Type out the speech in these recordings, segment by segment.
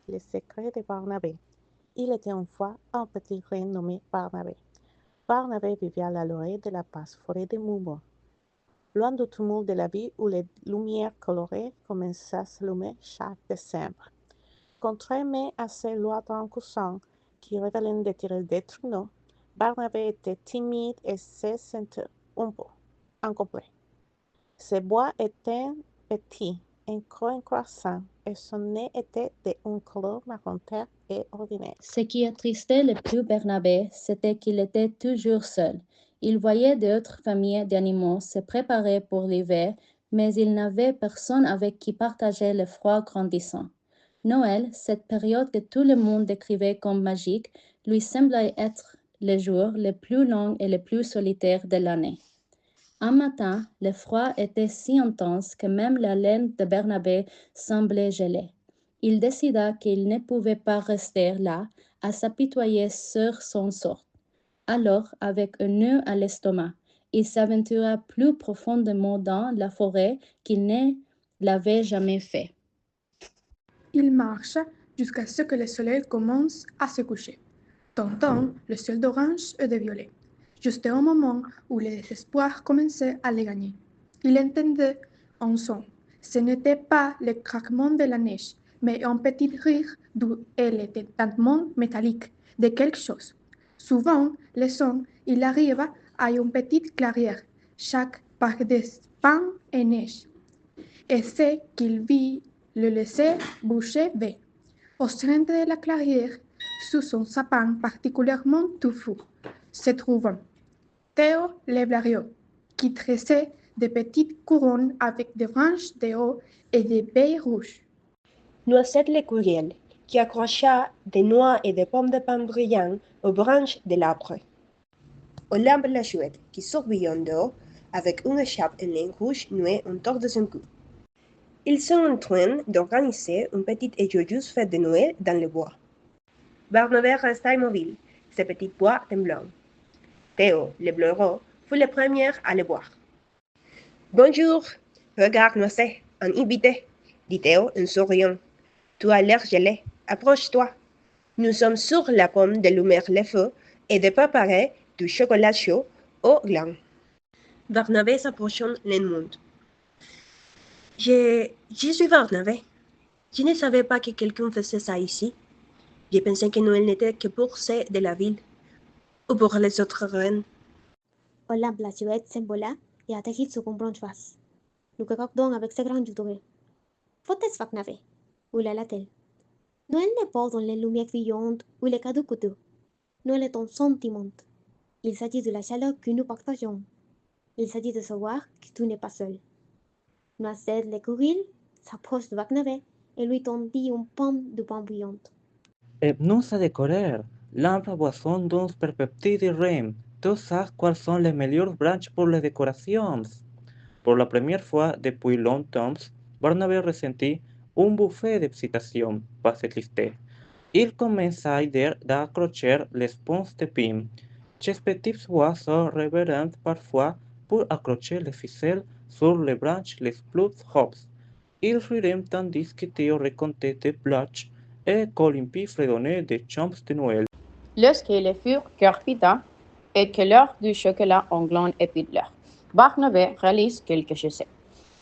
les secrets de Barnabé. Il était une fois un petit reine nommé Barnabé. Barnabé vivait à l'orée de la basse forêt de Moumont, loin du tumulte de la vie où les lumières colorées commençaient à s'allumer chaque décembre. Contrairement à ses lointains cousins qui rêvaient de tirer des trumeaux, Barnabé était timide et se sentait un peu incomplet. Ses bois étaient petits, croissants, et son nez était d'une couleur marron terre et ordinaire. Ce qui attristait le plus Barnabé, c'était qu'il était toujours seul. Il voyait d'autres familles d'animaux se préparer pour l'hiver, mais il n'avait personne avec qui partager le froid grandissant. Noël, cette période que tout le monde décrivait comme magique, lui semblait être le jour le plus long et le plus solitaire de l'année. Un matin, le froid était si intense que même la laine de Barnabé semblait gelée. Il décida qu'il ne pouvait pas rester là à s'apitoyer sur son sort. Alors, avec un nœud à l'estomac, il s'aventura plus profondément dans la forêt qu'il ne l'avait jamais fait. Il marcha jusqu'à ce que le soleil commence à se coucher, tentant le ciel d'orange et de violet, juste au moment où le désespoir commençait à les gagner. Il entendait un son. Ce n'était pas le craquement de la neige, mais un petit rire d'où elle était tintement métallique de quelque chose. Souvent, le son, il arriva à une petite clairière, chaque par des pans et neige, et ce qu'il vit le laissait bouche bée. Au centre de la clairière, sous un sapin particulièrement touffu, se trouvait Théo le Blériot, qui tressait de petites couronnes avec des branches de haut et des baies rouges. Noisette le courriel, qui accrocha des noix et des pommes de pin brillants aux branches de l'arbre. Olympe la chouette, qui surveillait en dehors avec une écharpe en laine rouge nouée autour de son cou. Ils sont en train d'organiser une petite et joyeuse fête de Noël dans le bois. Barnabé resta immobile, ses petits bois tremblants. Théo, le blaireau, fut le premier à le voir. Bonjour, regarde Noisette, un invité, dit Théo en souriant. Tu as l'air gelé, approche-toi. Nous sommes sur la pomme d'allumer le feu et de préparer du chocolat chaud au gland. Barnabé s'approchant lentement. Je suis Barnabé. Je ne savais pas que quelqu'un faisait ça ici. Je pensais que Noël n'était que pour ceux de la ville ou pour les autres reines. Olympe la chouette s'envola et atteignit son branche basse. Nous regardons avec ses grands yeux dorés. Faut-être Barnabé, oula-la-t-elle. Noël n'est pas dans les lumières brillantes ou les cadeaux coûteux. Noël est un sentiment. Il s'agit de la chaleur que nous partageons. Il s'agit de savoir que tu n'es pas seul. Noisette le courriel s'approche de Barnabé et lui tendit une pomme de pain brillante. Nous a décorer. L'arbre boisson dans perspective de reine. Tu sais quelles sont les meilleures branches pour les décorations. Pour la première fois depuis longtemps, Barnabé ressentit un buffet d'excitation, pas de tristesse. Il commença à idée d'accrocher les ponts de pin. Ces petits oiseaux révérendent parfois pour accrocher les ficelles sur les branches les plus hautes. Ils rirent tandis que Théo racontait des blagues et qu'Olympie fredonnait des chants de Noël. Lorsqu'ils furent cueillis et que l'heure du chocolat en gland était l'heure, Barnabé réalise quelque chose.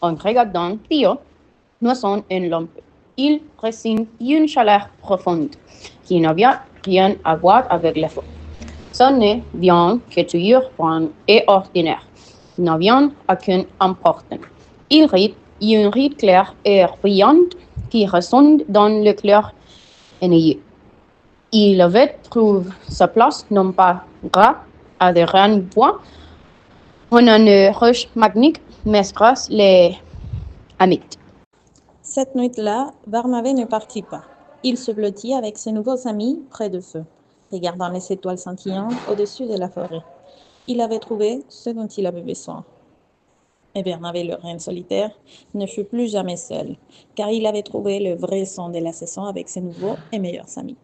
En regardant Théo, noissant une lampe, il ressent une chaleur profonde qui n'avait rien à voir avec le feu. Ce n'est bien que toujours brun et ordinaire, n'avait aucune importance. Il rit une ride claire et brillante qui résonne dans le clair ennuyeux. Il avait trouvé sa place non pas grâce à des reins bois, on a une roche magnifique, mais grâce les amites. Cette nuit-là, Barnabé ne partit pas. Il se blottit avec ses nouveaux amis près du feu, regardant les étoiles scintillantes au-dessus de la forêt. Il avait trouvé ce dont il avait besoin. Et Barnabé, le reine solitaire, ne fut plus jamais seul, car il avait trouvé le vrai son de la saison avec ses nouveaux et meilleurs amis.